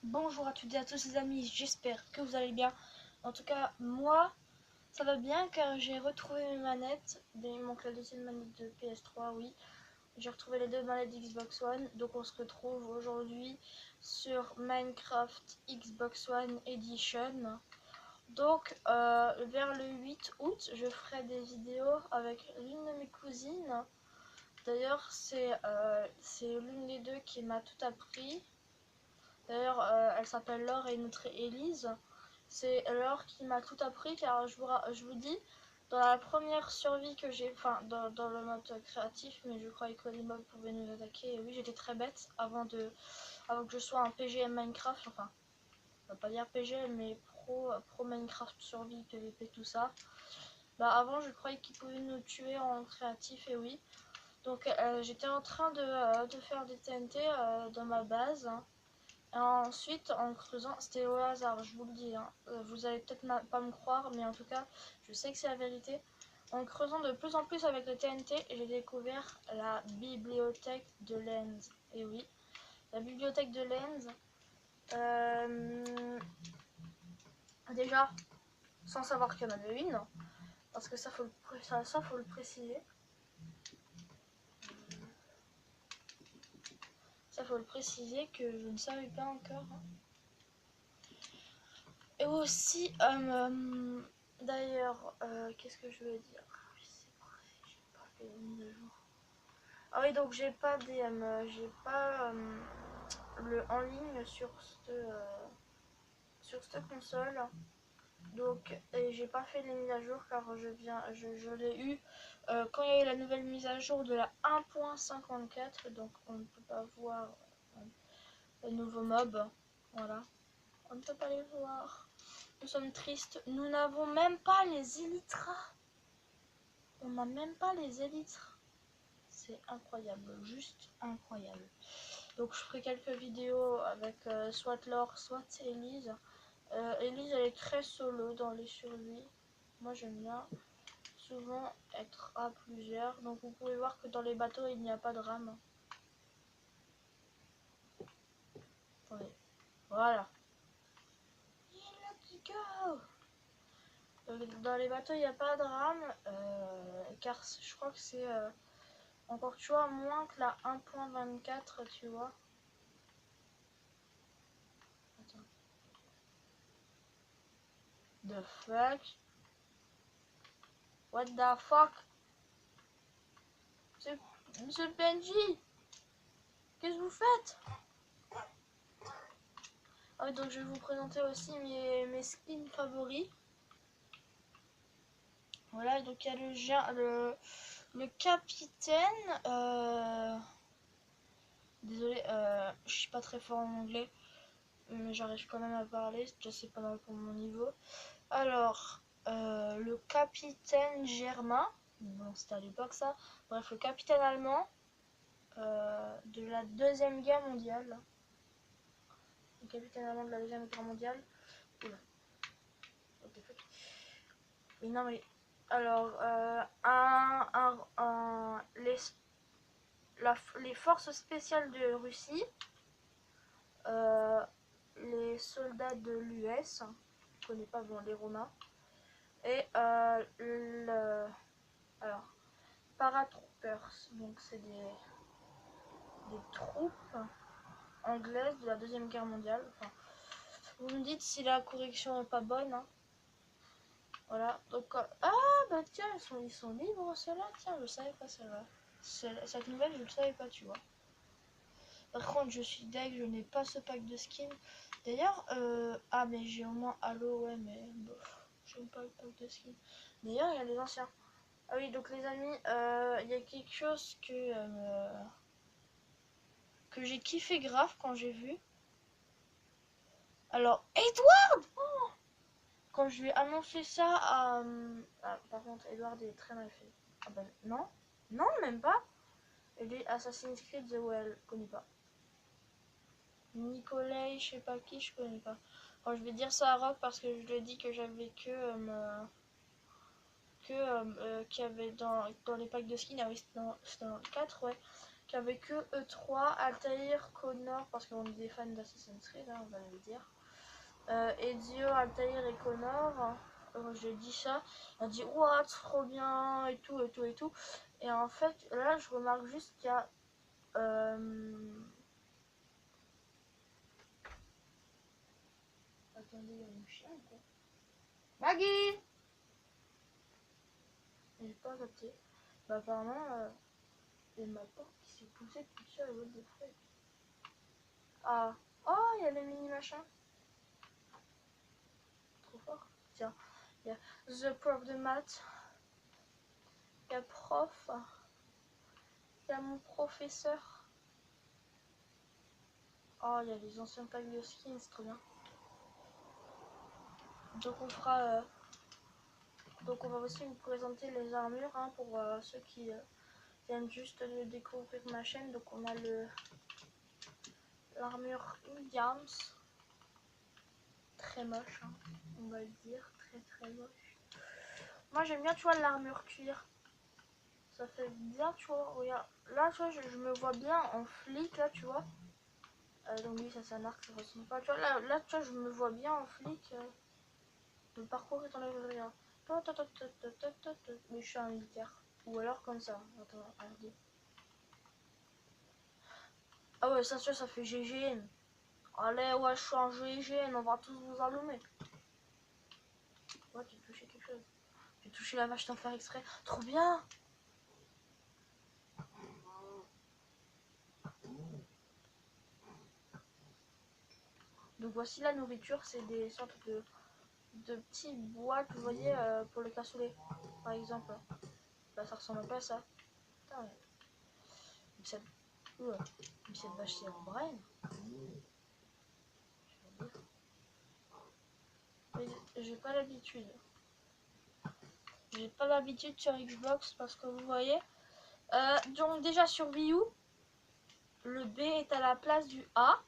Bonjour à toutes et à tous les amis, j'espère que vous allez bien. En tout cas, moi, ça va bien car j'ai retrouvé mes manettes. Il me manque la deuxième manette de PS3, oui. J'ai retrouvé les deux manettes d'Xbox One. Donc on se retrouve aujourd'hui sur Minecraft Xbox One Edition. Donc vers le 8 août, je ferai des vidéos avec l'une de mes cousines. D'ailleurs, c'est l'une des deux qui m'a tout appris. D'ailleurs, elle s'appelle Laure et notre Élise. C'est Laure qui m'a tout appris car je vous dis, dans la première survie que j'ai, enfin dans le mode créatif, mais je croyais que les mobs pouvaient nous attaquer. Et oui, j'étais très bête avant que je sois un PGM Minecraft, enfin, on va pas dire PGM, mais pro Minecraft survie, PVP, tout ça. Bah avant, je croyais qu'ils pouvaient nous tuer en créatif, et oui. Donc j'étais en train de faire des TNT dans ma base. Et ensuite, en creusant, c'était au hasard, je vous le dis, hein. Vous allez peut-être pas me croire, mais en tout cas, je sais que c'est la vérité. En creusant de plus en plus avec le TNT, j'ai découvert la bibliothèque de Lens. Et oui, la bibliothèque de Lens. Déjà, sans savoir qu'il y en avait une, parce que ça faut le préciser. Ça faut le préciser que je ne savais pas encore. Et aussi, d'ailleurs, qu'est-ce que je veux dire? Ah oui, donc j'ai pas j'ai pas le en ligne sur cette console. Donc j'ai pas fait les mises à jour car je l'ai eu quand il y a eu la nouvelle mise à jour de la 1.54, donc on ne peut pas voir les nouveaux mobs. Voilà, on ne peut pas les voir. Nous sommes tristes. Nous n'avons même pas les élytras. On n'a même pas les élytres. C'est incroyable, juste incroyable. Donc je ferai quelques vidéos avec soit Laure, soit Élise. Élise, elle est très solo dans les survies. Moi j'aime bien souvent être à plusieurs. Donc vous pouvez voir que dans les bateaux il n'y a pas de rame. Attendez, voilà. Let's go. Donc, dans les bateaux il n'y a pas de rame car je crois que c'est encore, tu vois, moins que la 1.24, tu vois. Attends. The fuck? What the fuck? Monsieur le PNJ, qu'est-ce que vous faites? Ah, donc je vais vous présenter aussi mes skins favoris. Voilà, donc il y a le capitaine. Désolé, je suis pas très fort en anglais, mais j'arrive quand même à parler. Je sais pas mal pour mon niveau. Alors, le capitaine Germain. Bon, c'était à l'époque ça. Bref, le capitaine allemand de la Deuxième Guerre mondiale. Le capitaine allemand de la Deuxième Guerre mondiale. Oula. Mais non, mais. Alors, les forces spéciales de Russie, les soldats de l'US, je connais pas, bon, les Romains, et alors, paratroopers, donc c'est des troupes anglaises de la Deuxième Guerre mondiale. Enfin, vous me dites si la correction n'est pas bonne, hein. Voilà, donc ah bah tiens, ils sont libres ceux-là, tiens, je savais pas celle-là. Cette nouvelle, je le savais pas, tu vois. Par contre, je suis deg, je n'ai pas ce pack de skins. D'ailleurs, ah mais j'ai au moins Halo, ouais, mais bof, j'aime pas le pack de skins. D'ailleurs, il y a les anciens. Ah oui, donc les amis, il y a quelque chose que j'ai kiffé grave quand j'ai vu. Alors, Edward, oh, quand je lui ai annoncé ça à... Ah, par contre, Edward est très mal fait. Ah ben non, non, même pas. Il est Assassin's Creed The Well, je connais pas. Nicolas, je sais pas qui, je connais pas. Enfin, je vais dire ça à Rock parce que je lui ai dit que j'avais qu'il y avait dans les packs de skins, ah oui, c'était dans le 4, ouais, qu'il J'avais que E3, Altair, Connor, parce qu'on est des fans d'Assassin's Creed, hein, on va le dire. Ezio, Altair et Connor. J'ai dit ça. Elle a dit what, trop bien et tout et tout et tout. Et en fait, là, je remarque juste qu'il y a. Attendez, il y a un chien ou quoi? Maggie! J'ai pas capté. Bah, apparemment, il y a ma porte qui s'est poussée toute seule. What the fuck? Ah, oh, il y a les mini machins. Trop fort. Tiens, il y a The Prof de maths. Il y a Prof. Il y a mon professeur. Oh, il y a les anciens packs de skins, c'est trop bien. Donc on fera. Donc on va aussi vous présenter les armures hein, pour ceux qui viennent juste de découvrir ma chaîne. Donc on a l'armure Indians. Très moche, hein, on va le dire. Très très moche. Moi j'aime bien, tu vois, l'armure cuir. Ça fait bien, tu vois. Regarde. Là, tu vois, je me vois bien en flic, là, tu vois. Donc oui, ça c'est un arc, ça ressemble pas. Tu vois, là tu vois, je me vois bien en flic. Le parcours est en l'air. Mais je suis un militaire. Ou alors comme ça. Attends, regardez. Ah ouais, ça fait GGN. Allez, ouais, je suis en GGN, on va tous vous allumer. Ouais, j'ai touché quelque chose. J'ai touché la vache sans faire exprès. Trop bien! Donc voici la nourriture, c'est des sortes de petits boîtes, vous voyez, pour le cassoulet, par exemple. Bah, ça ressemble pas à ça. Putain, mais cette vache, c'est en brain. Mais j'ai pas l'habitude. J'ai pas l'habitude sur Xbox parce que vous voyez. Donc déjà sur Wii U, le B est à la place du A.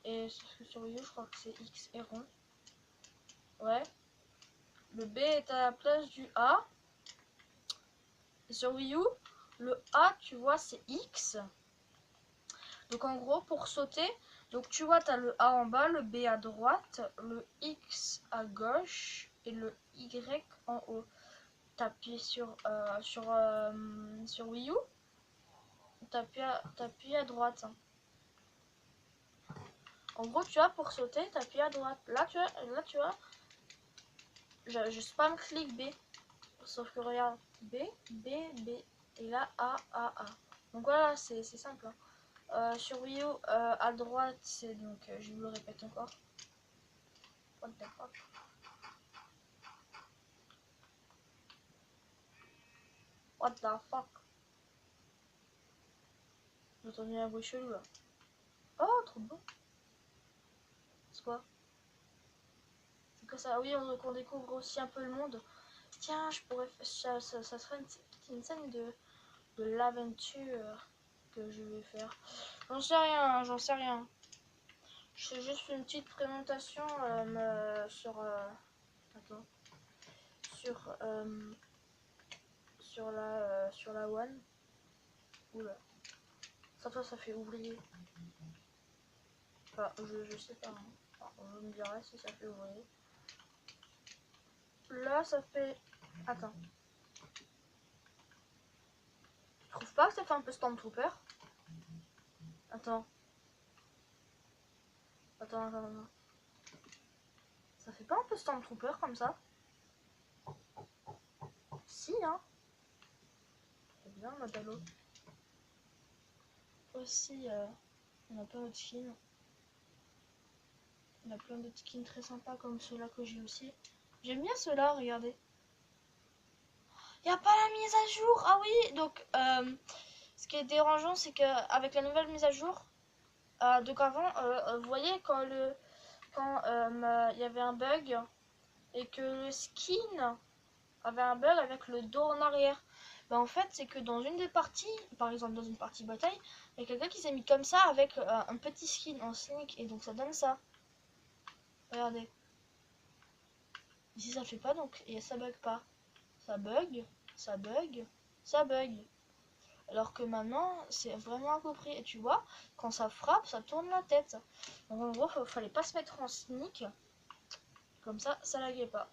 Et sur Wii U, je crois que c'est X et rond. Ouais. Le B est à la place du A. Et sur Wii U, le A, tu vois, c'est X. Donc en gros, pour sauter, donc tu vois, tu as le A en bas, le B à droite, le X à gauche et le Y en haut. T'appuies sur Wii U, t'appuies à droite. En gros, tu vois, pour sauter, t'appuies à droite. Là, tu vois, je spam clic B. Sauf que regarde, B, B, B. Et là, A, A, A. Donc voilà, c'est simple. Hein. Sur Wii U, à droite, c'est donc, je vous le répète encore. What the fuck? What the fuck? J'ai entendu un bruit chelou là. Oh, trop beau. C'est quoi? C'est quoi ça? Oui, on découvre aussi un peu le monde. Tiens, je pourrais faire ça serait une scène de l'aventure que je vais faire. J'en sais rien, j'en sais rien. Je fais juste une petite présentation sur attends, sur la One. Oula. Ça fait ouvrier. Enfin, je sais pas. Hein. Enfin, je me dirai si ça fait ouvrier. Là, ça fait. Attends. Tu trouves pas que ça fait un peu Stormtrooper? Attends. Attends. Ça fait pas un peu Stormtrooper comme ça? Si, hein. Trop bien, Madalo. Aussi, on a plein d'autres skins. On a plein d'autres skins très sympas comme ceux-là que j'ai aussi. J'aime bien ceux-là, regardez. Il n'y a pas la mise à jour. Ah oui, donc ce qui est dérangeant, c'est qu'avec la nouvelle mise à jour, donc avant, vous voyez quand il y avait un bug et que le skin avait un bug avec le dos en arrière. Bah en fait, c'est que dans une des parties, par exemple dans une partie bataille, il y a quelqu'un qui s'est mis comme ça avec un petit skin en sneak et donc ça donne ça. Regardez. Ici ça fait pas donc et ça bug pas. Ça bug, ça bug, ça bug. Alors que maintenant, c'est vraiment approprié. Et tu vois, quand ça frappe, ça tourne la tête. Donc en gros, fallait pas se mettre en sneak. Comme ça laguait pas.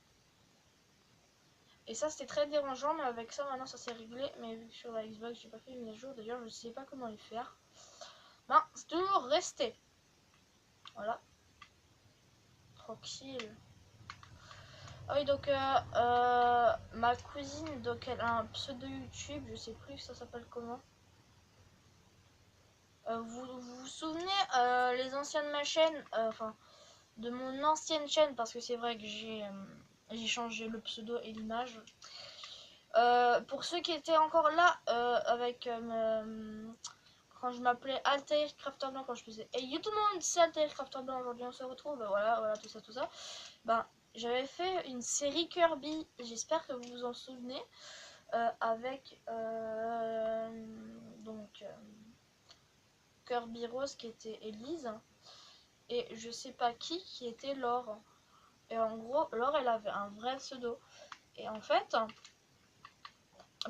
Et ça, c'était très dérangeant, mais avec ça, maintenant, ça s'est réglé. Mais vu que sur la Xbox, j'ai pas fait une mise à jour. D'ailleurs, je sais pas comment le faire. Ben, c'est toujours resté. Voilà. Tranquille. Ah oui, donc ma cousine, donc elle a un pseudo YouTube, je sais plus ça s'appelle comment. Vous souvenez les anciennes ma chaîne, enfin de mon ancienne chaîne, parce que c'est vrai que j'ai changé le pseudo et l'image. Pour ceux qui étaient encore là avec quand je m'appelais Altair Crafter Blanc, quand je faisais hey yo tout le monde, c'est Altair Crafter Blanc, aujourd'hui on se retrouve, voilà tout ça. Ben j'avais fait une série Kirby, j'espère que vous vous en souvenez, avec donc Kirby Rose qui était Elise et je sais pas qui était Laure. Et en gros, Laure elle avait un vrai pseudo. Et en fait,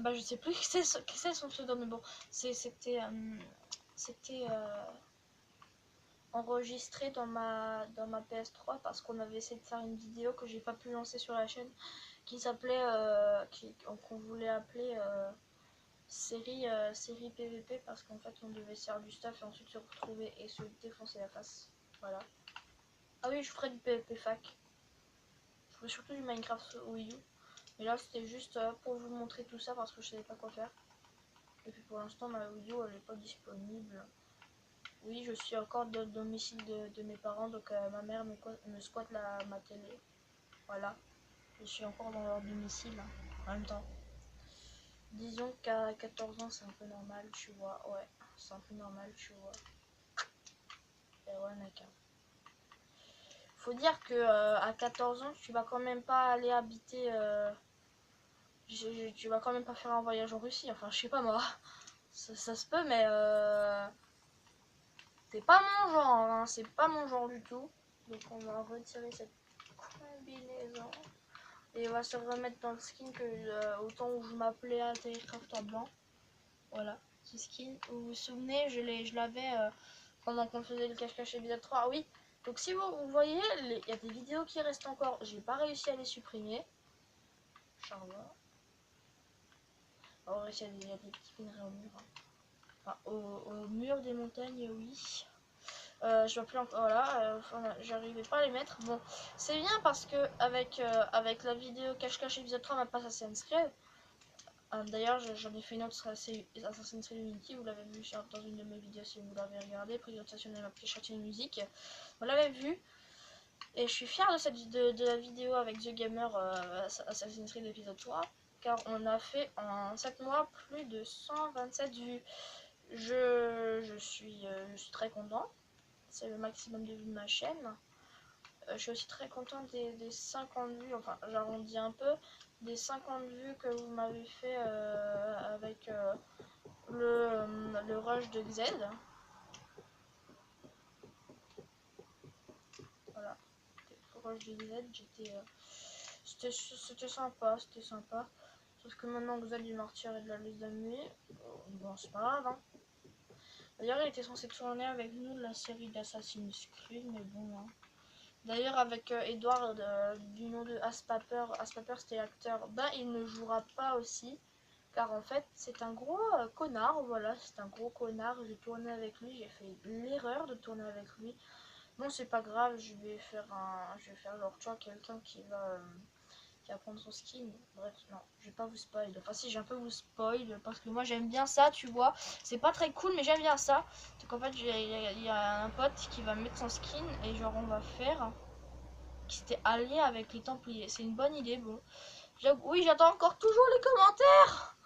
bah je sais plus qui c'est son pseudo, mais bon, c'était enregistré dans ma PS3 parce qu'on avait essayé de faire une vidéo que j'ai pas pu lancer sur la chaîne qui s'appelait qu'on voulait appeler série PVP parce qu'en fait on devait se faire du stuff et ensuite se retrouver et se défoncer la face. Voilà. Ah oui, je ferai du PVP fac. Je ferai surtout du Minecraft Wii U. Mais là c'était juste pour vous montrer tout ça parce que je savais pas quoi faire. Et puis pour l'instant ma Wii U elle est pas disponible. Oui, je suis encore dans le domicile de mes parents, donc ma mère me squatte ma télé. Voilà. Je suis encore dans leur domicile en même temps. Disons qu'à 14 ans c'est un peu normal, tu vois. Ouais, c'est un peu normal, tu vois. Et ouais mec. Faut dire que à 14 ans, tu vas quand même pas aller habiter. Tu vas quand même pas faire un voyage en Russie. Enfin, je sais pas moi. Ça se peut, mais c'est pas mon genre. Hein, c'est pas mon genre du tout. Donc on va retirer cette combinaison. Et on va se remettre dans le skin que au temps où je m'appelais Altair Crafter Blanc. Voilà, ce skin. Vous vous souvenez, je l'avais pendant qu'on faisait le cache-cache épisode 3. Oui, donc si vous voyez, il y a des vidéos qui restent encore. J'ai pas réussi à les supprimer. Charbon. Oh, il y a des petits minerais au mur. Hein. Enfin, au mur des montagnes, oui. Je m'appelais encore. Voilà, j'arrivais pas à les mettre. Bon, c'est bien parce que avec la vidéo cache-cache épisode 3, ma passe Assassin's Creed. D'ailleurs, j'en ai fait une autre Assassin's Creed Unity, vous l'avez vu dans une de mes vidéos si vous l'avez regardé, présentation de ma petite chantier de musique. Vous l'avez vu. Et je suis fière de la vidéo avec The Gamer Assassin's Creed épisode 3, car on a fait en 7 mois plus de 127 vues. Je suis très content. C'est le maximum de vues de ma chaîne. Je suis aussi très contente des 50 vues, enfin j'arrondis un peu, des 50 vues que vous m'avez fait avec le rush de Xed. Voilà, le rush de Xed, c'était sympa, Sauf que maintenant que Xed il m'a retiré de la liste d'amis, bon c'est pas grave. Hein. D'ailleurs il était censé tourner avec nous la série d'Assassin's Creed, mais bon. Hein. D'ailleurs avec Edouard du nom de Aspaper c'était l'acteur, ben il ne jouera pas aussi. Car en fait c'est un gros connard, voilà, c'est un gros connard, j'ai tourné avec lui, j'ai fait l'erreur de tourner avec lui. Bon c'est pas grave, je vais faire genre tu vois quelqu'un qui va prendre son skin. Bref, non, je vais pas vous spoil. Enfin si j'ai un peu vous spoil parce que moi j'aime bien ça, tu vois. C'est pas très cool mais j'aime bien ça. Donc en fait il y a un pote qui va mettre son skin et genre on va faire qui s'était allié avec les Templiers. C'est une bonne idée, bon. Oui, j'attends encore toujours les commentaires.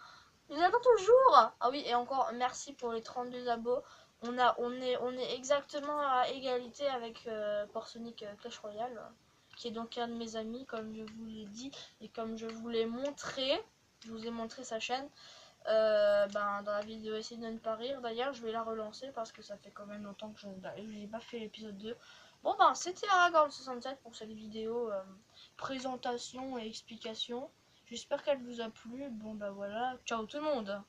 Je les attends toujours. Ah oui, et encore merci pour les 32 abos. On est exactement à égalité avec Porsonic Clash Royale, qui est donc un de mes amis, comme je vous l'ai dit, et comme je vous l'ai montré, je vous ai montré sa chaîne. Dans la vidéo Essayer de ne pas rire. D'ailleurs, je vais la relancer parce que ça fait quand même longtemps que je n'ai pas fait l'épisode 2. Bon, c'était Aragorn67 pour cette vidéo présentation et explication. J'espère qu'elle vous a plu. Bon, voilà. Ciao tout le monde!